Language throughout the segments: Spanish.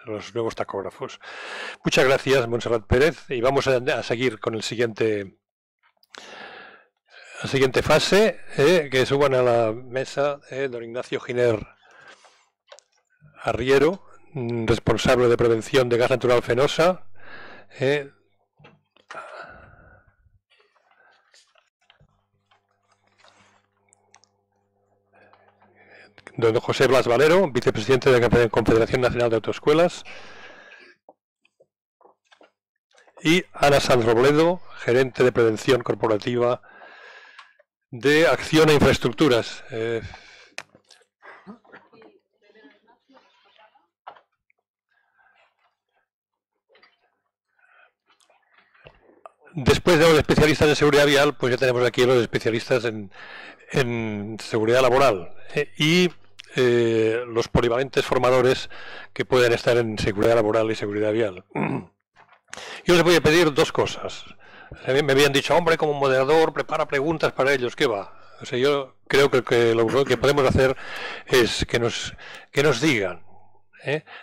los nuevos tacógrafos. Muchas gracias, Montserrat Pérez, y vamos a seguir con la siguiente fase, que suban a la mesa don Ignacio Giner Arriero, responsable de prevención de gas natural Fenosa, don José Blas Valero, vicepresidente de la Confederación Nacional de Autoescuelas, y Ana Sanz Robledo, gerente de prevención corporativa de Acciona Infraestructuras. Después de los especialistas en seguridad vial, pues ya tenemos aquí los especialistas en seguridad laboral y los polivalentes formadores que pueden estar en seguridad laboral y seguridad vial. Yo les voy a pedir dos cosas. Me habían dicho, hombre, como moderador, prepara preguntas para ellos, ¿qué va? O sea, yo creo que lo que podemos hacer es que nos digan,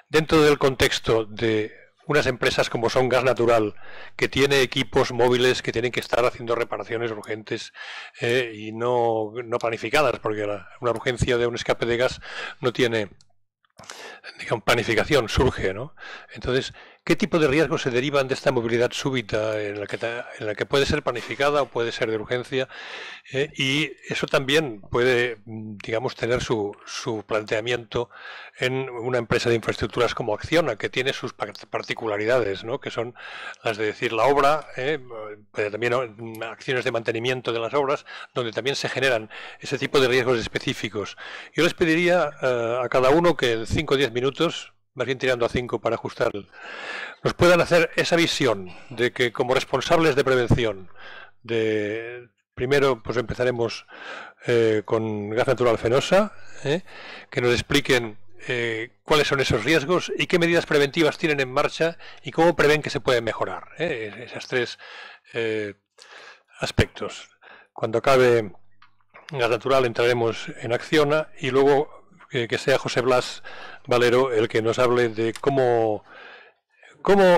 dentro del contexto de unas empresas como son Gas Natural, que tiene equipos móviles que tienen que estar haciendo reparaciones urgentes y no planificadas, porque una urgencia de un escape de gas no tiene, digamos, planificación, surge, ¿no? Entonces, ¿qué tipo de riesgos se derivan de esta movilidad súbita en la que puede ser planificada o puede ser de urgencia? Y eso también puede, digamos, tener su también en una empresa de infraestructuras como Acciona, que tiene sus particularidades, ¿no? Que son las de decir la obra, pero también acciones de mantenimiento de las obras, donde también se generan ese tipo de riesgos específicos. Yo les pediría a cada uno que en 5 o 10 minutos, más bien tirando a 5 para ajustar, nos puedan hacer esa visión de que como responsables de prevención, primero pues empezaremos con Gas Natural Fenosa, que nos expliquen cuáles son esos riesgos y qué medidas preventivas tienen en marcha y cómo prevén que se pueden mejorar. Esos tres aspectos. Cuando acabe Gas Natural entraremos en Acciona y luego que sea José Blas Valero el que nos hable de cómo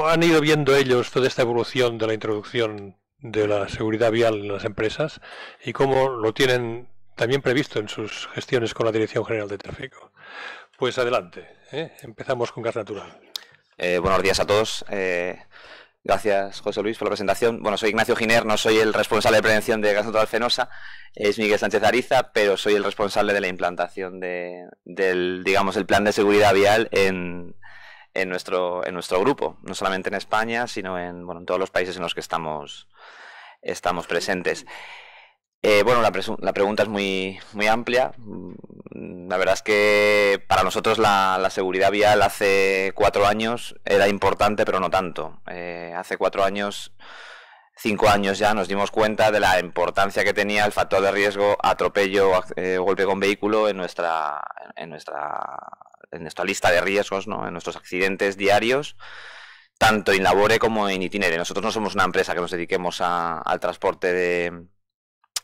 han ido viendo ellos toda esta evolución de la introducción de la seguridad vial en las empresas y cómo lo tienen también previsto en sus gestiones con la Dirección General de Tráfico. Pues adelante, empezamos con Gas Natural. Buenos días a todos. Gracias, José Luis, por la presentación. Bueno, soy Ignacio Giner, no soy el responsable de prevención de Gas Natural Fenosa, es Miguel Sánchez Ariza, pero soy el responsable de la implantación del plan de seguridad vial en nuestro grupo, no solamente en España, sino en todos los países en los que estamos presentes. La pregunta es muy amplia. La verdad es que para nosotros la seguridad vial hace 4 años era importante, pero no tanto. Hace 4 años, 5 años ya, nos dimos cuenta de la importancia que tenía el factor de riesgo atropello o golpe con vehículo en nuestra lista de riesgos, ¿no? En nuestros accidentes diarios, tanto in labore como in itinere. Nosotros no somos una empresa que nos dediquemos al transporte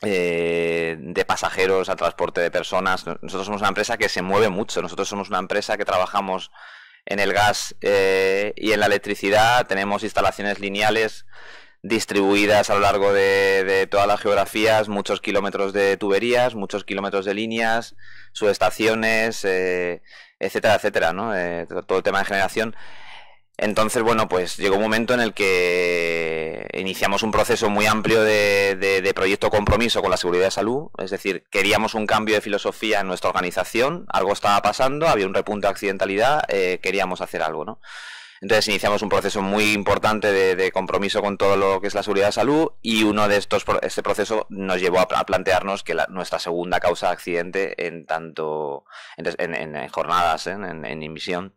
de pasajeros, al transporte de personas. Nosotros somos una empresa que se mueve mucho. Nosotros somos una empresa que trabajamos en el gas y en la electricidad. Tenemos instalaciones lineales distribuidas a lo largo de todas las geografías, muchos kilómetros de tuberías, muchos kilómetros de líneas, subestaciones, etcétera, etcétera, ¿no? Todo el tema de generación. Entonces, pues llegó un momento en el que iniciamos un proceso muy amplio de proyecto compromiso con la seguridad de salud. Es decir, queríamos un cambio de filosofía en nuestra organización, algo estaba pasando, había un repunte de accidentalidad, queríamos hacer algo, ¿no? Entonces iniciamos un proceso muy importante de compromiso con todo lo que es la seguridad de salud, y este proceso nos llevó a plantearnos que nuestra segunda causa de accidente en jornadas, en emisión,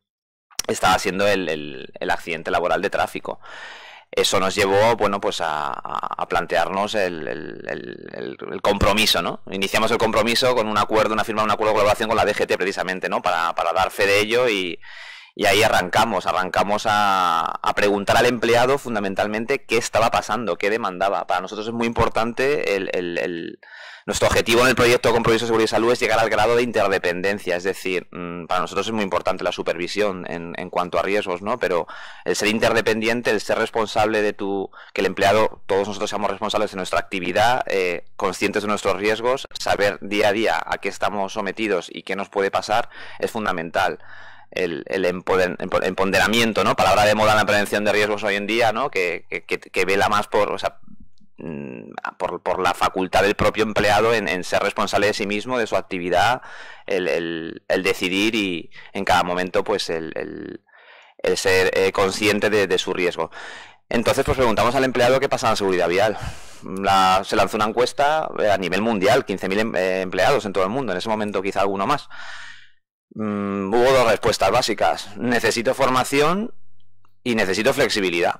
estaba siendo el accidente laboral de tráfico. Eso nos llevó, a plantearnos el compromiso, ¿no? Iniciamos el compromiso con una firma de un acuerdo de colaboración con la DGT, precisamente, ¿no? Para dar fe de ello y Y ahí arrancamos a preguntar al empleado fundamentalmente qué estaba pasando, qué demandaba. Para nosotros es muy importante nuestro objetivo en el proyecto Compromiso Seguridad y Salud es llegar al grado de interdependencia, es decir, para nosotros es muy importante la supervisión en cuanto a riesgos, ¿no? Pero el ser interdependiente, el ser responsable de que el empleado, todos nosotros seamos responsables de nuestra actividad, conscientes de nuestros riesgos, saber día a día a qué estamos sometidos y qué nos puede pasar, es fundamental. El empoderamiento, ¿no? Palabra de moda en la prevención de riesgos hoy en día, ¿no? Que vela más por la facultad del propio empleado en ser responsable de sí mismo, de su actividad, el decidir y en cada momento pues el ser consciente de su riesgo. Entonces pues preguntamos al empleado qué pasa en la seguridad vial. Se lanzó una encuesta a nivel mundial, 15.000 empleados en todo el mundo, en ese momento quizá alguno más. Hubo dos respuestas básicas: necesito formación y necesito flexibilidad.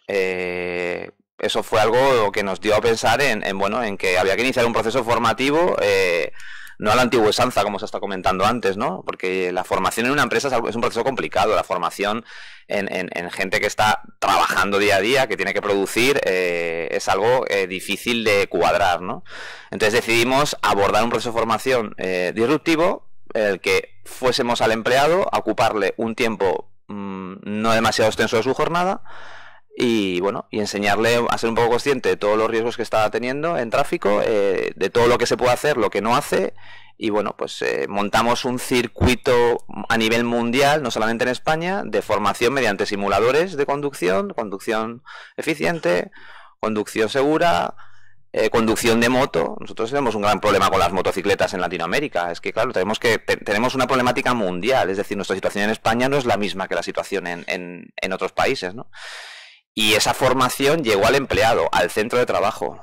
Eso fue algo que nos dio a pensar en que había que iniciar un proceso formativo, no a la antigua usanza, como se está comentando antes, ¿no? Porque la formación en una empresa es un proceso complicado. La formación en gente que está trabajando día a día, que tiene que producir, es algo difícil de cuadrar, ¿no? Entonces decidimos abordar un proceso de formación disruptivo, el que fuésemos al empleado a ocuparle un tiempo no demasiado extenso de su jornada y enseñarle a ser un poco consciente de todos los riesgos que está teniendo en tráfico, de todo lo que se puede hacer, lo que no hace, y montamos un circuito a nivel mundial, no solamente en España, de formación mediante simuladores de conducción eficiente, conducción segura, conducción de moto. Nosotros tenemos un gran problema con las motocicletas en Latinoamérica. Es que, claro, tenemos una problemática mundial. Es decir, nuestra situación en España no es la misma que la situación en otros países, ¿no? Y esa formación llegó al empleado, al centro de trabajo.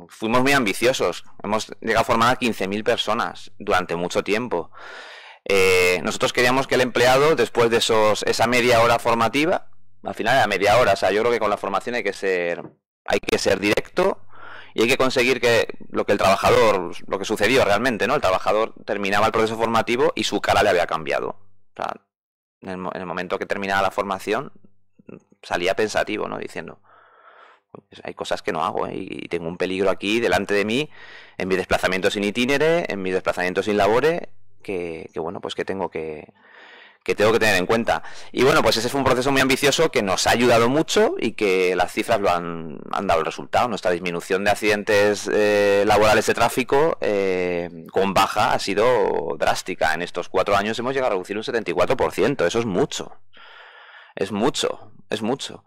Fuimos muy ambiciosos. Hemos llegado a formar a 15.000 personas durante mucho tiempo. Nosotros queríamos que el empleado, después de esa media hora formativa, al final era media hora, o sea, yo creo que con la formación hay que ser directo. Y hay que conseguir lo que sucedió realmente, ¿no? El trabajador terminaba el proceso formativo y su cara le había cambiado. O sea, en el momento que terminaba la formación, salía pensativo, ¿no? Diciendo, pues hay cosas que no hago, ¿eh? Y tengo un peligro aquí delante de mí, en mi desplazamiento sin itinere, en mi desplazamiento sin labore, que tengo que tener en cuenta. Y pues ese fue un proceso muy ambicioso que nos ha ayudado mucho y que las cifras lo han dado el resultado. Nuestra disminución de accidentes laborales de tráfico con baja ha sido drástica. En estos 4 años hemos llegado a reducir un 74%. Eso es mucho. Es mucho.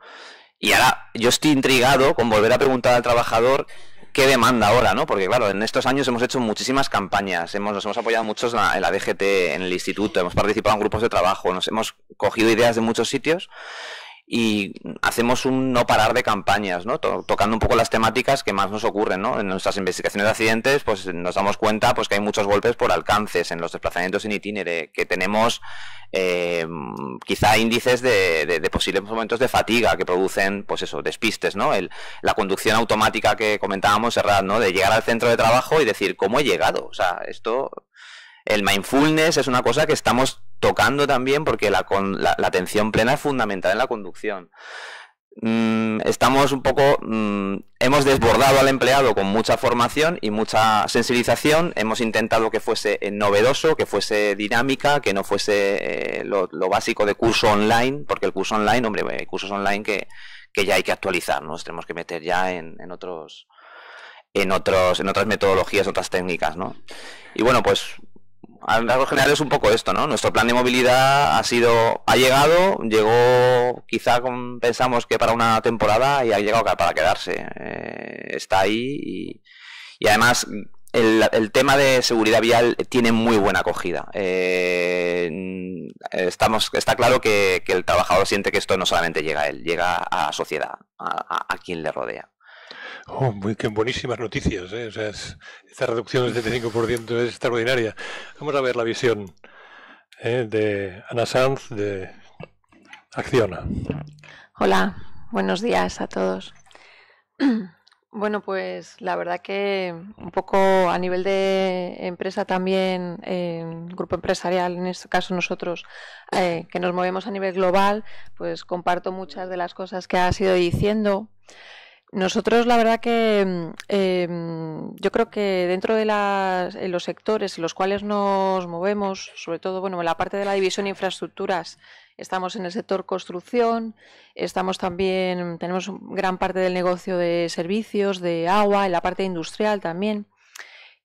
Y ahora yo estoy intrigado con volver a preguntar al trabajador qué demanda ahora, ¿no? Porque claro, en estos años hemos hecho muchísimas campañas, nos hemos apoyado mucho en la DGT, en el instituto, hemos participado en grupos de trabajo, nos hemos cogido ideas de muchos sitios y hacemos un no parar de campañas, ¿no? Tocando un poco las temáticas que más nos ocurren, ¿no? En nuestras investigaciones de accidentes, pues nos damos cuenta pues que hay muchos golpes por alcances en los desplazamientos en itinere, que tenemos quizá índices de posibles momentos de fatiga que producen, pues eso, despistes, ¿no? La conducción automática que comentábamos, Serrat, ¿no? De llegar al centro de trabajo y decir, ¿cómo he llegado? O sea, el mindfulness es una cosa que estamos tocando también porque la atención plena es fundamental en la conducción. Estamos un poco, hemos desbordado al empleado con mucha formación y mucha sensibilización. Hemos intentado que fuese novedoso, que fuese dinámica, que no fuese lo básico de curso online, porque el curso online, hay cursos online que ya hay que actualizar, ¿no? Nos tenemos que meter ya en otras metodologías, otras técnicas, ¿no? Y pues a rasgos generales es un poco esto, ¿no? Nuestro plan de movilidad llegó quizá pensamos que para una temporada y ha llegado para quedarse. Está ahí y además el tema de seguridad vial tiene muy buena acogida. Está claro que el trabajador siente que esto no solamente llega a él, llega a la sociedad, a quien le rodea. Oh, qué buenísimas noticias, ¿eh? O sea, esta reducción del 75% es extraordinaria. Vamos a ver la visión de Ana Sanz de Acciona. Hola, buenos días a todos. Bueno, pues la verdad que un poco a nivel de empresa también, grupo empresarial, en este caso nosotros, que nos movemos a nivel global, pues comparto muchas de las cosas que has ido diciendo. Nosotros, la verdad que yo creo que dentro de los sectores en los cuales nos movemos, sobre todo, bueno, en la parte de la división de infraestructuras, estamos en el sector construcción, estamos también, tenemos gran parte del negocio de servicios, de agua, en la parte industrial también.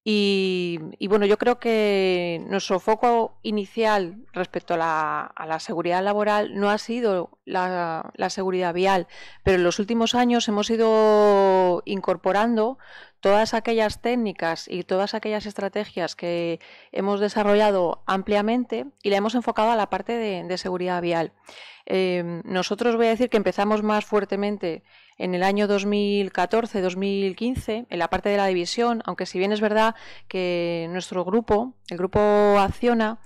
Y bueno, yo creo que nuestro foco inicial respecto a la seguridad laboral no ha sido la seguridad vial, pero en los últimos años hemos ido incorporando todas aquellas técnicas y todas aquellas estrategias que hemos desarrollado ampliamente y la hemos enfocado a la parte de seguridad vial. Nosotros voy a decir que empezamos más fuertemente en el año 2014-2015 en la parte de la división, aunque si bien es verdad que nuestro grupo, el grupo Acciona,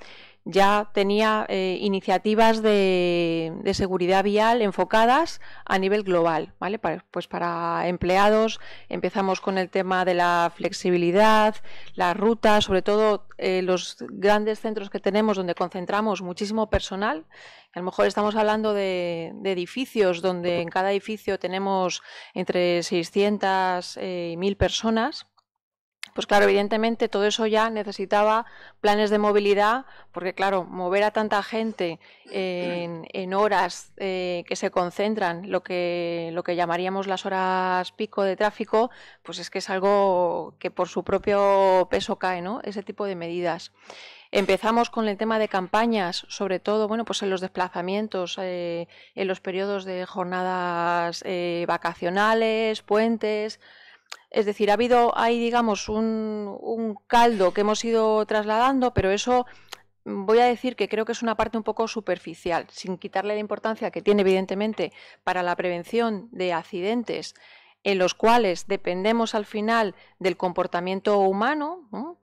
ya tenía iniciativas de seguridad vial enfocadas a nivel global, ¿vale? Pues para empleados empezamos con el tema de la flexibilidad, las rutas, sobre todo los grandes centros que tenemos donde concentramos muchísimo personal. A lo mejor estamos hablando de edificios donde en cada edificio tenemos entre 600 y 1000 personas. Pues claro, evidentemente todo eso ya necesitaba planes de movilidad, porque claro, mover a tanta gente en horas que se concentran, lo que llamaríamos las horas pico de tráfico, pues es que es algo que por su propio peso cae, ¿no? Ese tipo de medidas. Empezamos con el tema de campañas, sobre todo, bueno, pues en los desplazamientos, en los periodos de jornadas vacacionales, puentes. Es decir, ha habido ahí, digamos, un caldo que hemos ido trasladando, pero eso voy a decir que creo que es una parte un poco superficial, sin quitarle la importancia que tiene, evidentemente, para la prevención de accidentes en los cuales dependemos al final del comportamiento humano, ¿no?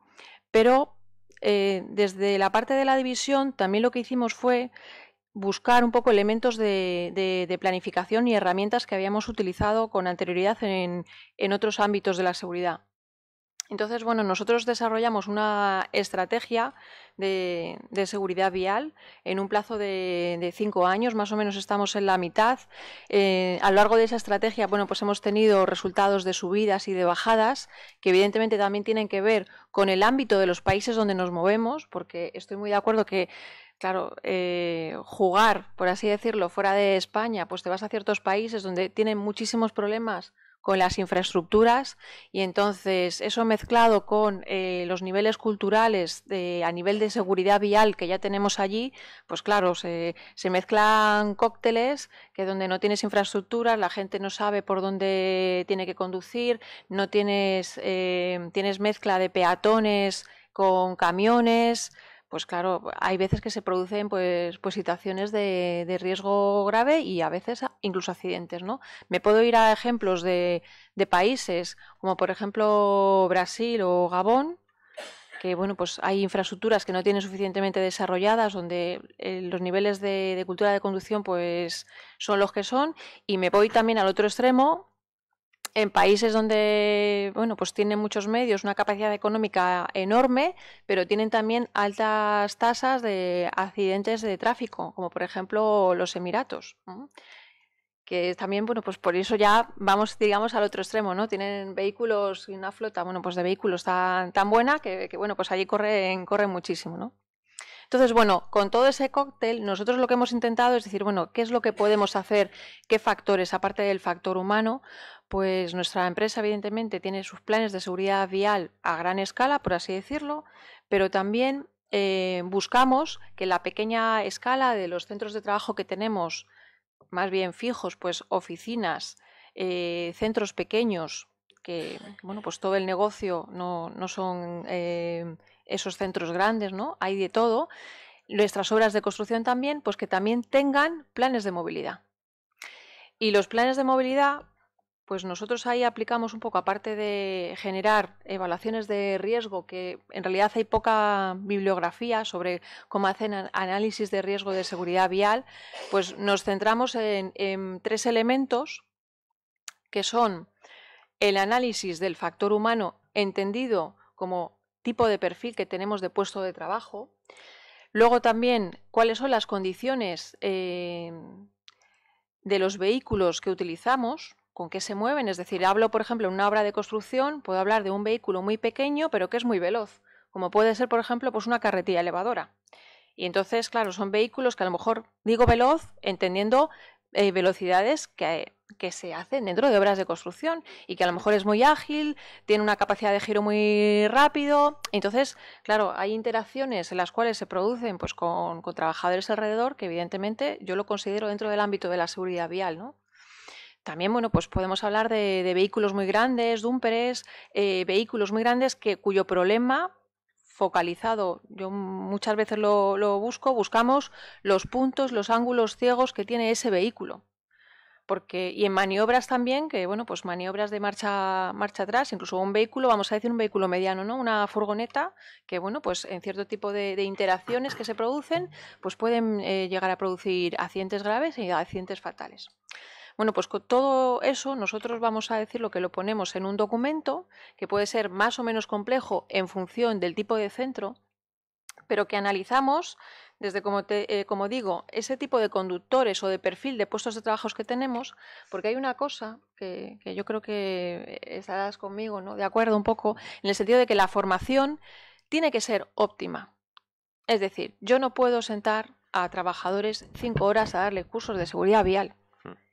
Pero desde la parte de la división también lo que hicimos fue buscar un poco elementos de planificación y herramientas que habíamos utilizado con anterioridad en otros ámbitos de la seguridad. Entonces, bueno, nosotros desarrollamos una estrategia de seguridad vial en un plazo de 5 años, más o menos estamos en la mitad. A lo largo de esa estrategia, bueno, pues hemos tenido resultados de subidas y de bajadas, que evidentemente también tienen que ver con el ámbito de los países donde nos movemos, porque estoy muy de acuerdo que claro, jugar, por así decirlo, fuera de España, pues te vas a ciertos países donde tienen muchísimos problemas con las infraestructuras y entonces eso mezclado con los niveles culturales a nivel de seguridad vial que ya tenemos allí, pues claro, se mezclan cócteles que donde no tienes infraestructuras, la gente no sabe por dónde tiene que conducir, no tienes, tienes mezcla de peatones con camiones. Pues claro, hay veces que se producen pues situaciones de riesgo grave y a veces incluso accidentes, ¿no? Me puedo ir a ejemplos de países como por ejemplo Brasil o Gabón, que bueno, pues hay infraestructuras que no tienen suficientemente desarrolladas, donde los niveles de cultura de conducción pues son los que son, y me voy también al otro extremo en países donde, bueno, pues tienen muchos medios, una capacidad económica enorme, pero tienen también altas tasas de accidentes de tráfico, como por ejemplo los Emiratos, ¿no? Que también, bueno, pues por eso ya vamos, digamos, al otro extremo, ¿no? Tienen vehículos y una flota, bueno, pues de vehículos tan buena que bueno, pues allí corren muchísimo, ¿no? Entonces, bueno, con todo ese cóctel, nosotros lo que hemos intentado es decir, bueno, ¿qué es lo que podemos hacer? ¿Qué factores, aparte del factor humano? Pues nuestra empresa, evidentemente, tiene sus planes de seguridad vial a gran escala, por así decirlo, pero también buscamos que la pequeña escala de los centros de trabajo que tenemos, más bien fijos, pues oficinas, centros pequeños, que bueno, pues todo el negocio no son esos centros grandes, ¿no? Hay de todo. Nuestras obras de construcción también, pues que también tengan planes de movilidad. Y los planes de movilidad, pues nosotros ahí aplicamos un poco, aparte de generar evaluaciones de riesgo, que en realidad hay poca bibliografía sobre cómo hacen análisis de riesgo de seguridad vial, pues nos centramos en 3 elementos que son el análisis del factor humano entendido como tipo de perfil que tenemos de puesto de trabajo. Luego también cuáles son las condiciones de los vehículos que utilizamos, con qué se mueven. Es decir, hablo, por ejemplo, en una obra de construcción, puedo hablar de un vehículo muy pequeño, pero que es muy veloz, como puede ser, por ejemplo, pues una carretilla elevadora. Y entonces, claro, son vehículos que a lo mejor digo veloz, entendiendo velocidades que se hacen dentro de obras de construcción y que a lo mejor es muy ágil, tiene una capacidad de giro muy rápido. Entonces, claro, hay interacciones en las cuales se producen pues con trabajadores alrededor que evidentemente yo lo considero dentro del ámbito de la seguridad vial, ¿no? También, bueno, pues podemos hablar de vehículos muy grandes, dúmperes, vehículos muy grandes cuyo problema focalizado, yo muchas veces buscamos los puntos, los ángulos ciegos que tiene ese vehículo. Y en maniobras también, que bueno, pues maniobras de marcha atrás, incluso un vehículo, vamos a decir un vehículo mediano, ¿no? Una furgoneta, que bueno, pues en cierto tipo de interacciones que se producen, pues pueden llegar a producir accidentes graves y accidentes fatales. Bueno, pues con todo eso nosotros vamos a decir lo que lo ponemos en un documento que puede ser más o menos complejo en función del tipo de centro, pero que analizamos desde, como digo, ese tipo de conductores o de perfil de puestos de trabajo que tenemos, porque hay una cosa que yo creo que estarás conmigo, ¿no? De acuerdo un poco, en el sentido de que la formación tiene que ser óptima. Es decir, yo no puedo sentar a trabajadores 5 horas a darle cursos de seguridad vial.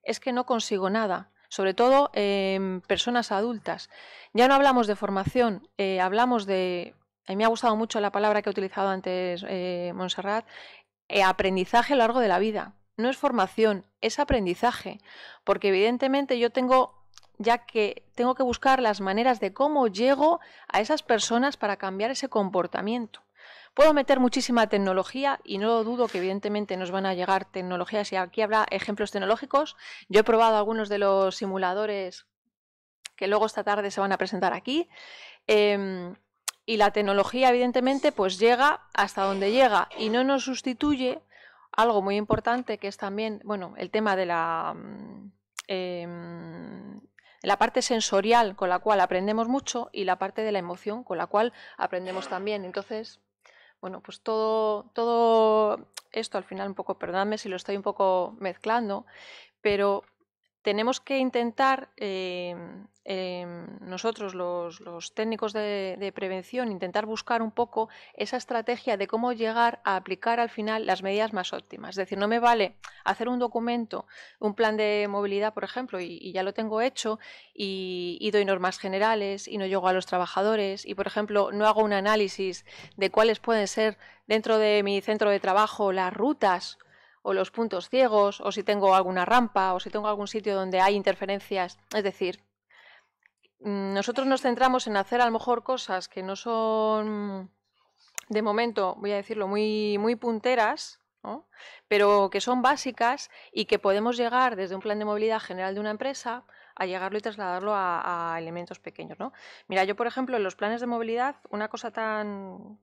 Es que no consigo nada, sobre todo en personas adultas. Ya no hablamos de formación, hablamos de, a mí me ha gustado mucho la palabra que ha utilizado antes Montserrat, aprendizaje a lo largo de la vida. No es formación, es aprendizaje, porque evidentemente yo tengo que buscar las maneras de cómo llego a esas personas para cambiar ese comportamiento. Puedo meter muchísima tecnología y no dudo que evidentemente nos van a llegar tecnologías y aquí habrá ejemplos tecnológicos. Yo he probado algunos de los simuladores que luego esta tarde se van a presentar aquí y la tecnología evidentemente pues llega hasta donde llega y no nos sustituye algo muy importante que es también, bueno, el tema de la parte sensorial con la cual aprendemos mucho y la parte de la emoción con la cual aprendemos también. Entonces, bueno, pues todo esto al final un poco, perdóname si lo estoy un poco mezclando, pero tenemos que intentar, nosotros los técnicos de prevención, intentar buscar un poco esa estrategia de cómo llegar a aplicar al final las medidas más óptimas. Es decir, no me vale hacer un documento, un plan de movilidad, por ejemplo, y ya lo tengo hecho y doy normas generales y no llego a los trabajadores y, por ejemplo, no hago un análisis de cuáles pueden ser dentro de mi centro de trabajo las rutas o los puntos ciegos, o si tengo alguna rampa, o si tengo algún sitio donde hay interferencias. Es decir, nosotros nos centramos en hacer a lo mejor cosas que no son, de momento, voy a decirlo, muy, muy punteras, ¿no? Pero que son básicas y que podemos llegar desde un plan de movilidad general de una empresa a llegarlo y trasladarlo a elementos pequeños, ¿no? Mira, yo, por ejemplo, en los planes de movilidad, una cosa tan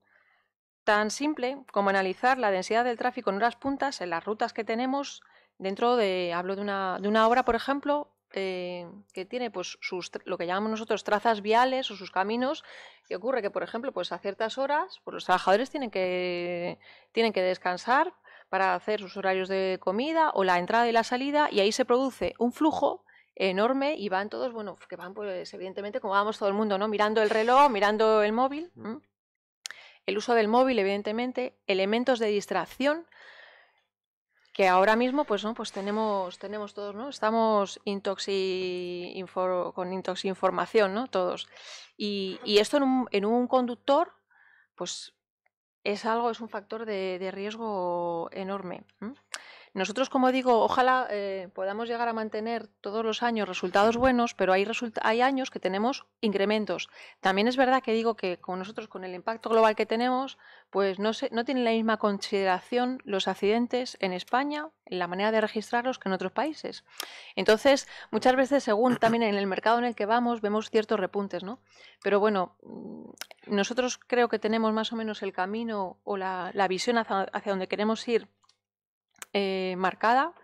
simple como analizar la densidad del tráfico en horas puntas en las rutas que tenemos hablo de una obra, por ejemplo, que tiene pues lo que llamamos nosotros trazas viales o sus caminos, que ocurre que, por ejemplo, pues a ciertas horas pues los trabajadores tienen que descansar para hacer sus horarios de comida o la entrada y la salida, y ahí se produce un flujo enorme y van todos, bueno, que van pues evidentemente como vamos todo el mundo, ¿no? Mirando el reloj, mirando el móvil. El uso del móvil, evidentemente, elementos de distracción que ahora mismo pues no, pues tenemos todos, ¿no? Estamos con intoxinformación, ¿no? Todos. Y esto en un conductor, pues es un factor de riesgo enorme. Nosotros, como digo, ojalá podamos llegar a mantener todos los años resultados buenos, pero hay años que tenemos incrementos. También es verdad que digo que con nosotros, con el impacto global que tenemos, pues no tienen la misma consideración los accidentes en España, en la manera de registrarlos, que en otros países. Entonces, muchas veces, según también en el mercado en el que vamos, vemos ciertos repuntes, ¿no? Pero bueno, nosotros creo que tenemos más o menos el camino o la visión hacia donde queremos ir marcada,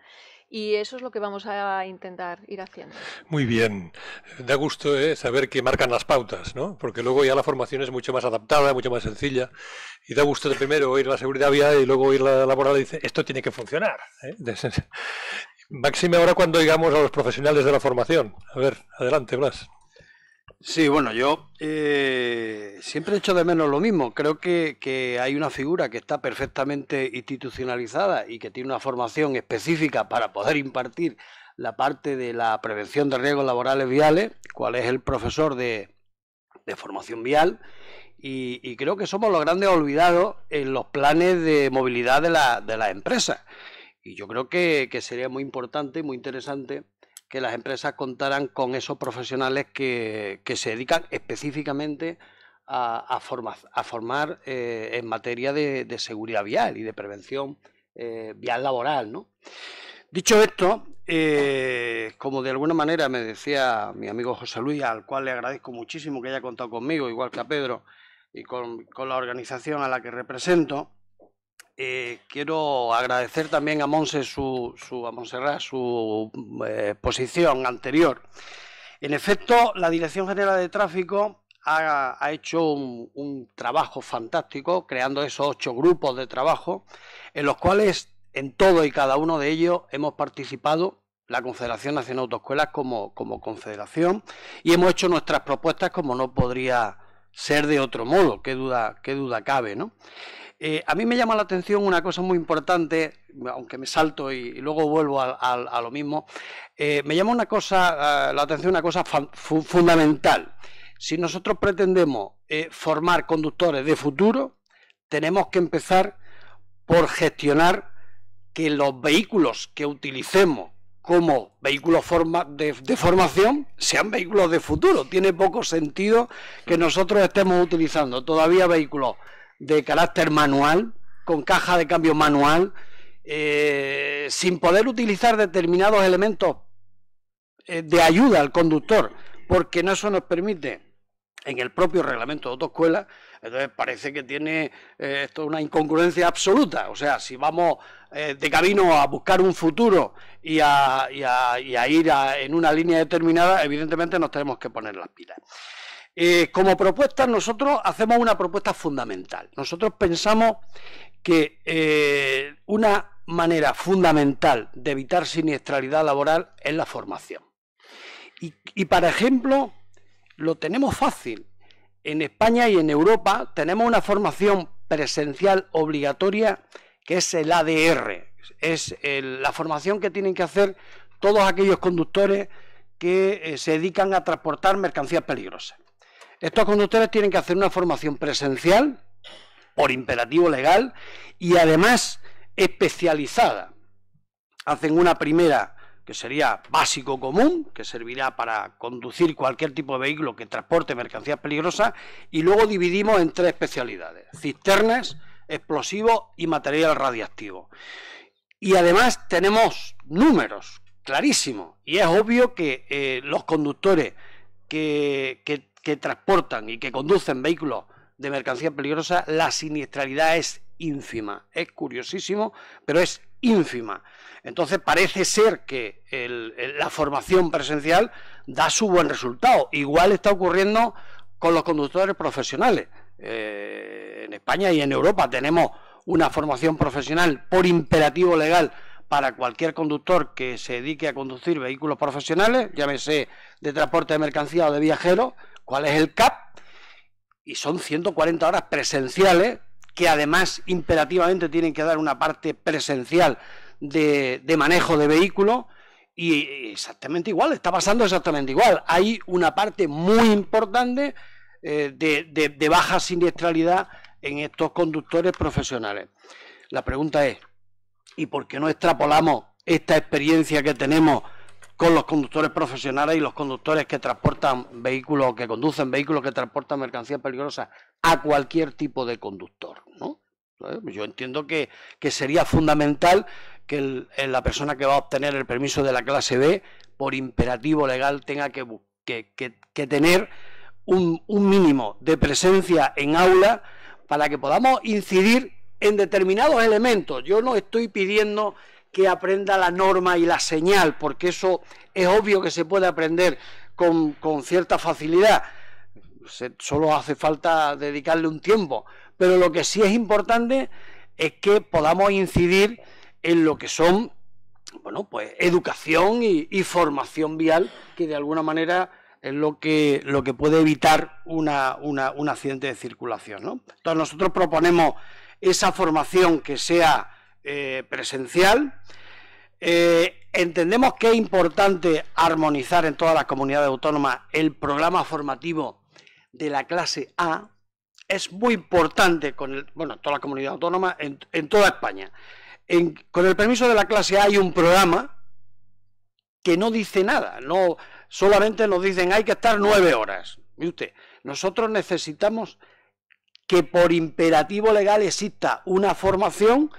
Y eso es lo que vamos a intentar ir haciendo. Muy bien. Da gusto saber que marcan las pautas, ¿no? Porque luego ya la formación es mucho más adaptada, mucho más sencilla. Y da gusto de primero oír la seguridad vial y luego oír la laboral y dice, esto tiene que funcionar. Máxime ahora cuando oigamos a los profesionales de la formación. A ver, adelante, Blas. Sí, bueno, yo siempre echo de menos lo mismo. Creo que hay una figura que está perfectamente institucionalizada y que tiene una formación específica para poder impartir la parte de la prevención de riesgos laborales viales, cuál es el profesor de formación vial, y creo que somos los grandes olvidados en los planes de movilidad de las empresas. Y yo creo que sería muy importante, muy interesante que las empresas contaran con esos profesionales que se dedican específicamente a formar en materia de seguridad vial y de prevención vial laboral, ¿no? Dicho esto, como de alguna manera me decía mi amigo José Luis, al cual le agradezco muchísimo que haya contado conmigo, igual que a Pedro, y con la organización a la que represento, quiero agradecer también a Montserrat su posición anterior. En efecto, la Dirección General de Tráfico ha hecho un trabajo fantástico, creando esos 8 grupos de trabajo, en los cuales en todo y cada uno de ellos hemos participado la Confederación Nacional de Autoescuelas como confederación, y hemos hecho nuestras propuestas como no podría ser de otro modo, qué duda cabe, ¿no? A mí me llama la atención una cosa muy importante, aunque me salto y luego vuelvo a lo mismo. Me llama la atención una cosa fundamental. Si nosotros pretendemos formar conductores de futuro, tenemos que empezar por gestionar que los vehículos que utilicemos como vehículos de formación sean vehículos de futuro. Tiene poco sentido que nosotros estemos utilizando todavía vehículos de carácter manual, con caja de cambio manual, sin poder utilizar determinados elementos de ayuda al conductor, porque no eso nos permite en el propio reglamento de autoescuela. Entonces parece que tiene esto una incongruencia absoluta. O sea, si vamos de camino a buscar un futuro y a ir en una línea determinada, evidentemente nos tenemos que poner las pilas. Como propuesta, nosotros hacemos una propuesta fundamental. Nosotros pensamos que una manera fundamental de evitar siniestralidad laboral es la formación. Y para ejemplo, lo tenemos fácil. En España y en Europa tenemos una formación presencial obligatoria que es el ADR. Es la formación que tienen que hacer todos aquellos conductores que se dedican a transportar mercancías peligrosas. Estos conductores tienen que hacer una formación presencial por imperativo legal y además especializada. Hacen una primera que sería básico común, que servirá para conducir cualquier tipo de vehículo que transporte mercancías peligrosas, y luego dividimos en 3 especialidades: cisternas, explosivos y material radiactivo. Y además tenemos números clarísimos, y es obvio que los conductores que transportan y que conducen vehículos de mercancías peligrosas, la siniestralidad es ínfima. Es curiosísimo, pero es ínfima. Entonces parece ser que la formación presencial da su buen resultado. Igual está ocurriendo con los conductores profesionales. En España y en Europa tenemos una formación profesional por imperativo legal para cualquier conductor que se dedique a conducir vehículos profesionales, llámese de transporte de mercancía o de viajeros. ¿Cuál es el CAP? Y son 140 horas presenciales, que además imperativamente tienen que dar una parte presencial de manejo de vehículos, y exactamente igual, está pasando exactamente igual. Hay una parte muy importante de baja siniestralidad en estos conductores profesionales. La pregunta es, ¿y por qué no extrapolamos esta experiencia que tenemos con los conductores profesionales y los conductores que transportan vehículos, que conducen vehículos que transportan mercancías peligrosas a cualquier tipo de conductor, ¿no? Yo entiendo que sería fundamental que la persona que va a obtener el permiso de la clase B, por imperativo legal, tenga que tener un mínimo de presencia en aula para que podamos incidir en determinados elementos. Yo no estoy pidiendo que aprenda la norma y la señal, porque eso es obvio que se puede aprender con cierta facilidad. Solo hace falta dedicarle un tiempo, pero lo que sí es importante es que podamos incidir en lo que son, bueno, pues educación y formación vial, que de alguna manera es lo que puede evitar un accidente de circulación, ¿no? Entonces nosotros proponemos esa formación que sea presencial. Entendemos que es importante armonizar en todas las comunidades autónomas el programa formativo de la clase A. Es muy importante toda la comunidad autónoma en toda España. Con el permiso de la clase A hay un programa que no dice nada, no solamente nos dicen hay que estar 9 horas. Mire usted, nosotros necesitamos que por imperativo legal exista una formación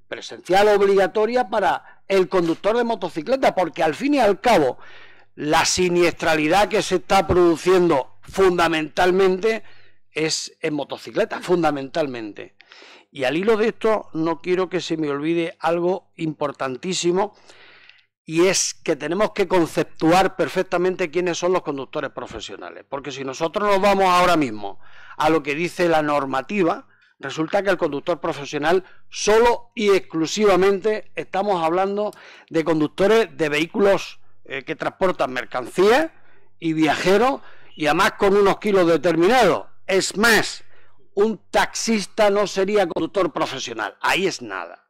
presencial obligatoria para el conductor de motocicleta, porque al fin y al cabo la siniestralidad que se está produciendo fundamentalmente es en motocicleta, fundamentalmente. Y al hilo de esto no quiero que se me olvide algo importantísimo, y es que tenemos que conceptuar perfectamente quiénes son los conductores profesionales, porque si nosotros nos vamos ahora mismo a lo que dice la normativa, resulta que el conductor profesional solo y exclusivamente estamos hablando de conductores de vehículos que transportan mercancías y viajeros, y además con unos kilos determinados. Es más, un taxista no sería conductor profesional, ahí es nada.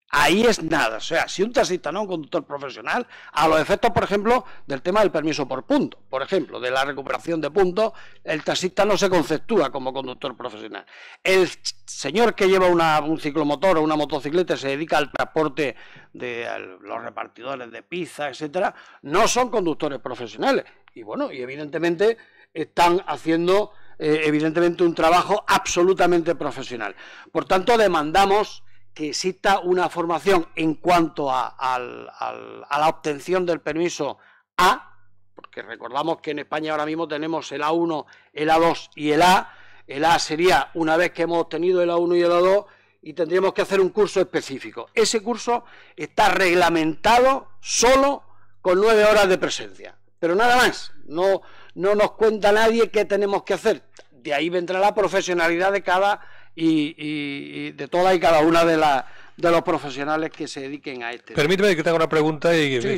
Ahí es nada. O sea, si un taxista no es un conductor profesional, a los efectos, por ejemplo, del tema del permiso por puntos, por ejemplo, de la recuperación de puntos, el taxista no se conceptúa como conductor profesional. El señor que lleva un ciclomotor o una motocicleta y se dedica al transporte de los repartidores de pizza, etcétera, no son conductores profesionales. Y bueno, y evidentemente están haciendo un trabajo absolutamente profesional. Por tanto, demandamos que exista una formación en cuanto a la obtención del permiso A, porque recordamos que en España ahora mismo tenemos el A1, el A2 y el A. El A sería una vez que hemos obtenido el A1 y el A2 y tendríamos que hacer un curso específico. Ese curso está reglamentado solo con 9 horas de presencia, pero nada más. No nos cuenta nadie qué tenemos que hacer. De ahí vendrá la profesionalidad de cada y de toda y cada una de los profesionales que se dediquen a este. Permíteme que te haga una pregunta y, sí. y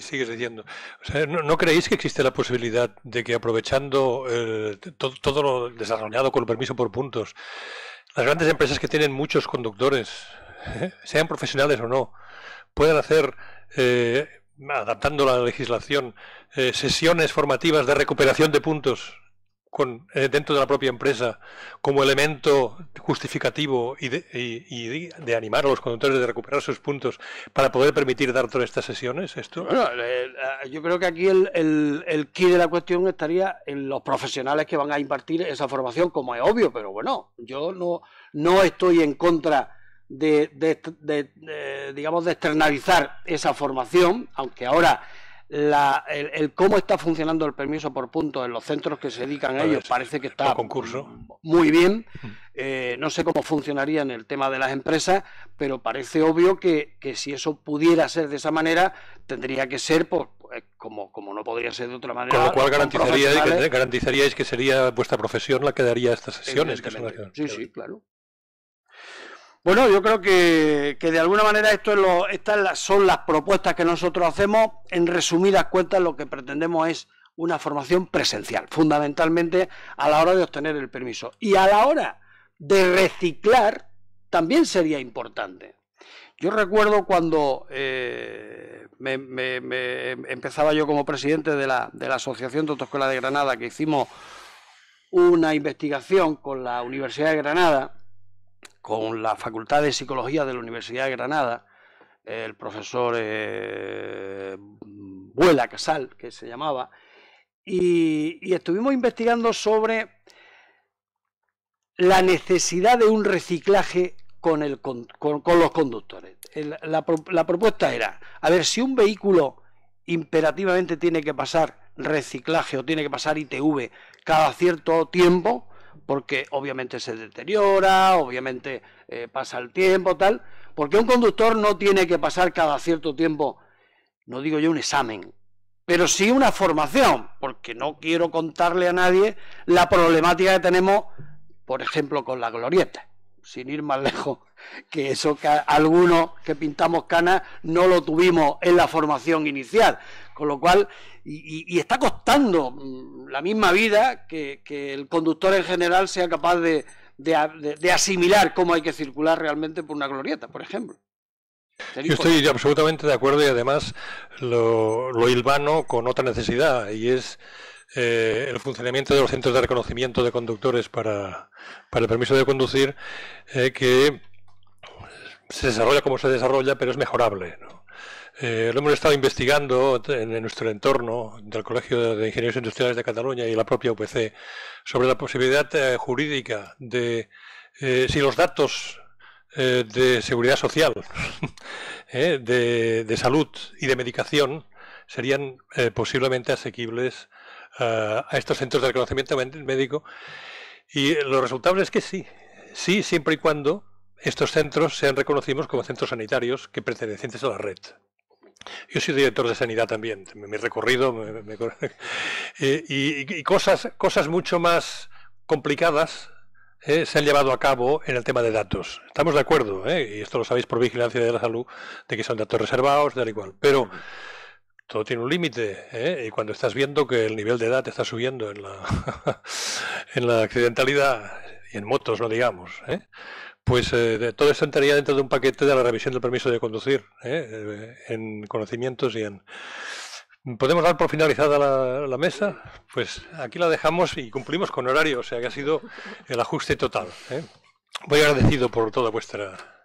sigues diciendo. O sea, ¿no creéis que existe la posibilidad de que aprovechando todo lo desarrollado con el permiso por puntos, las grandes empresas que tienen muchos conductores, sean profesionales o no, puedan hacer, adaptando la legislación, sesiones formativas de recuperación de puntos dentro de la propia empresa como elemento justificativo y de animar a los conductores de recuperar sus puntos para poder permitir dar todas estas sesiones? Bueno, yo creo que aquí el quid de la cuestión estaría en los profesionales que van a impartir esa formación, como es obvio, pero bueno, yo no estoy en contra digamos, de externalizar esa formación, aunque ahora el cómo está funcionando el permiso por puntos en los centros que se dedican a ellos parece que está muy bien. No sé cómo funcionaría en el tema de las empresas, pero parece obvio que si eso pudiera ser de esa manera, tendría que ser como no podría ser de otra manera. Con lo cual garantizaríais que sería vuestra profesión la que daría estas sesiones. Sí, claro. Bueno, yo creo que de alguna manera estas son las propuestas que nosotros hacemos. En resumidas cuentas, lo que pretendemos es una formación presencial, fundamentalmente a la hora de obtener el permiso. Y a la hora de reciclar, también sería importante. Yo recuerdo cuando empezaba yo como presidente de la Asociación de Autoescuelas de Granada, que hicimos una investigación con la Universidad de Granada, con la Facultad de Psicología de la Universidad de Granada, el profesor Buela Casal, que se llamaba, y estuvimos investigando sobre la necesidad de un reciclaje con los conductores. La propuesta era, a ver, si un vehículo imperativamente tiene que pasar reciclaje o tiene que pasar ITV cada cierto tiempo, porque obviamente se deteriora, obviamente pasa el tiempo, tal, Porque un conductor no tiene que pasar cada cierto tiempo, no digo yo un examen, pero sí una formación, porque no quiero contarle a nadie la problemática que tenemos, por ejemplo, con la glorieta, sin ir más lejos, que eso que algunos que pintamos canas no lo tuvimos en la formación inicial, con lo cual, y está costando la misma vida que el conductor en general sea capaz de asimilar cómo hay que circular realmente por una glorieta, por ejemplo. Yo estoy absolutamente de acuerdo, y además lo hilvano con otra necesidad, y es el funcionamiento de los centros de reconocimiento de conductores para el permiso de conducir, que se desarrolla como se desarrolla, pero es mejorable, ¿no? Lo hemos estado investigando en nuestro entorno del Colegio de Ingenieros Industriales de Cataluña y la propia UPC sobre la posibilidad jurídica de, si los datos de seguridad social, de salud y de medicación serían posiblemente asequibles a estos centros de reconocimiento médico, y lo resultable es que sí, siempre y cuando estos centros sean reconocidos como centros sanitarios que pertenecientes a la red. Yo soy director de sanidad también, mi recorrido y cosas mucho más complicadas se han llevado a cabo en el tema de datos. Estamos de acuerdo, y esto lo sabéis por Vigilancia de la Salud, de que son datos reservados, tal y cual, pero todo tiene un límite, y cuando estás viendo que el nivel de edad está subiendo en la accidentalidad, y en motos, no digamos, pues todo esto entraría dentro de un paquete de la revisión del permiso de conducir, en conocimientos y en... ¿Podemos dar por finalizada la mesa? Pues aquí la dejamos y cumplimos con horario, o sea que ha sido el ajuste total. Muy agradecido por toda vuestra